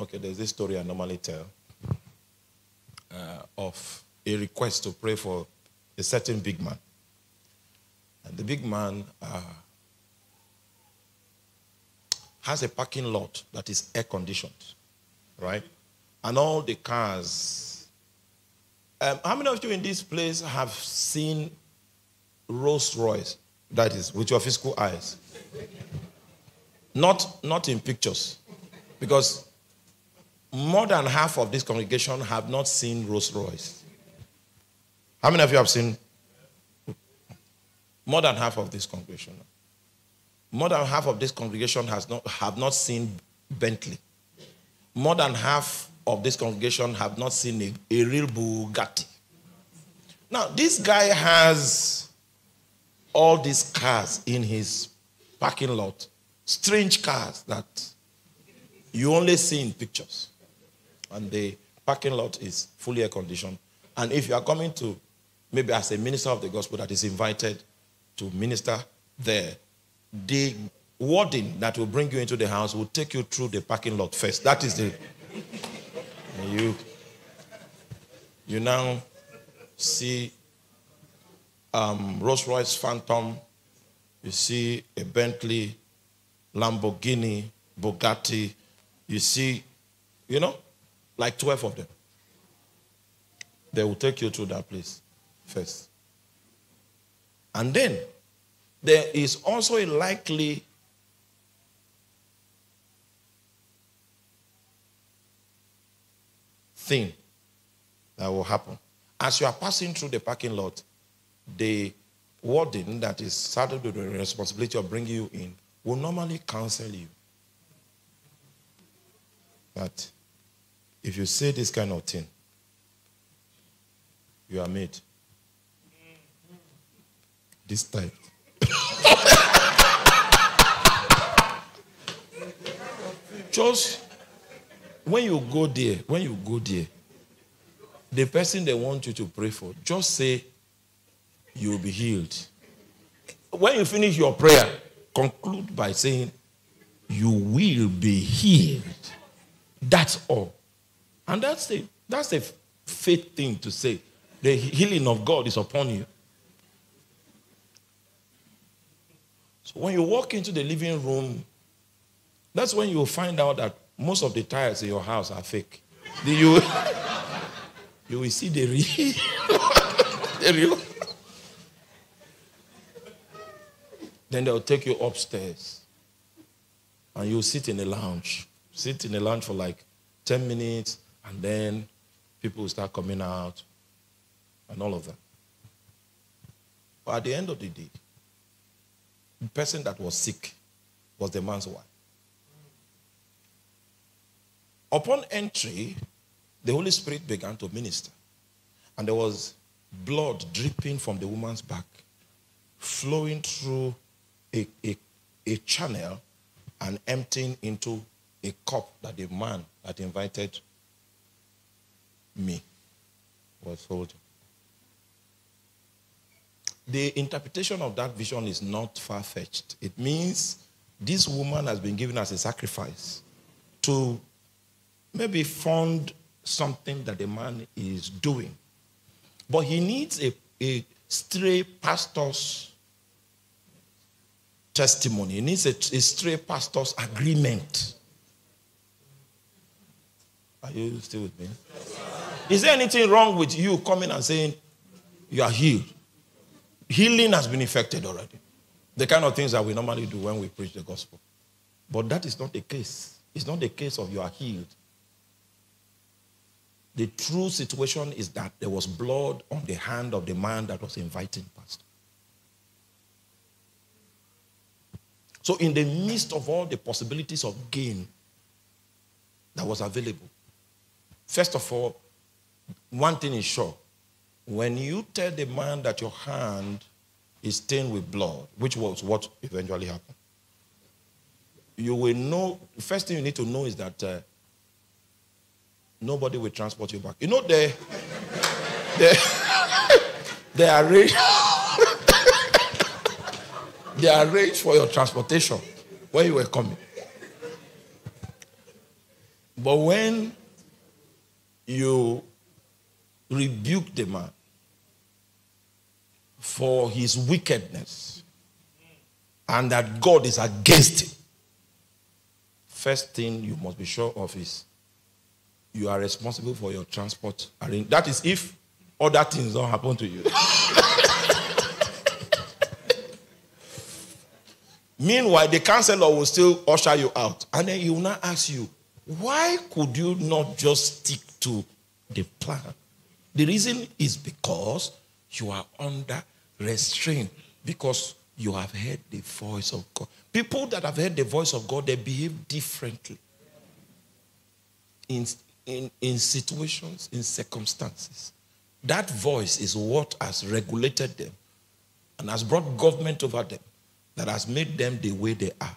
Okay, there's this story I normally tell of a request to pray for a certain big man. And the big man has a parking lot that is air-conditioned, right? And all the cars. How many of you in this place have seen Rolls Royce? That is, with your physical eyes. Not in pictures. Because more than half of this congregation have not seen Rolls Royce. How many of you have seen? More than half of this congregation. More than half of this congregation have not seen Bentley. More than half of this congregation have not seen a real Bugatti. Now, this guy has all these cars in his parking lot. Strange cars that you only see in pictures. And the parking lot is fully air-conditioned. And if you are coming to, maybe as a minister of the gospel that is invited to minister there, the warden that will bring you into the house will take you through the parking lot first. That is the... You now see Rolls Royce Phantom, you see a Bentley, Lamborghini, Bugatti, you see, like 12 of them. They will take you to that place first. And then, there is also a likely thing that will happen. As you are passing through the parking lot, the warden that is saddled with the responsibility of bringing you in will normally counsel you that if you say this kind of thing, you are made. This type. Just when you go there, the person they want you to pray for, just say you will be healed. When you finish your prayer, conclude by saying you will be healed. That's all. And that's a faith thing to say. The healing of God is upon you. So when you walk into the living room, that's when you will find out that most of the tiles in your house are fake. You will see the real. Then they'll take you upstairs. And you'll sit in a lounge. Sit in a lounge for like 10 minutes. And then people will start coming out. And all of that. But at the end of the day, the person that was sick was the man's wife. Upon entry, the Holy Spirit began to minister. And there was blood dripping from the woman's back, flowing through a channel and emptying into a cup that the man that invited me was holding. The interpretation of that vision is not far-fetched. It means this woman has been given as a sacrifice to maybe fund something that the man is doing. But he needs a stray pastor's testimony. He needs a stray pastor's agreement. Are you still with me? Is there anything wrong with you coming and saying you are healed? Healing has been effected already. The kind of things that we normally do when we preach the gospel. But that is not the case. It's not the case of you are healed. The true situation is that there was blood on the hand of the man that was inviting pastor. So in the midst of all the possibilities of gain that was available, first of all, one thing is sure. When you tell the man that your hand is stained with blood, which was what eventually happened, you will know, the first thing you need to know is that nobody will transport you back. You know, they arranged for your transportation when you were coming. But when you rebuke the man for his wickedness and that God is against him, first thing you must be sure of is you are responsible for your transport. That is if other things don't happen to you. Meanwhile, the counselor will still usher you out. And then he will not ask you, why could you not just stick to the plan? The reason is because you are under restraint. Because you have heard the voice of God. People that have heard the voice of God, they behave differently. In situations, in circumstances. That voice is what has regulated them and has brought government over them, that has made them the way they are.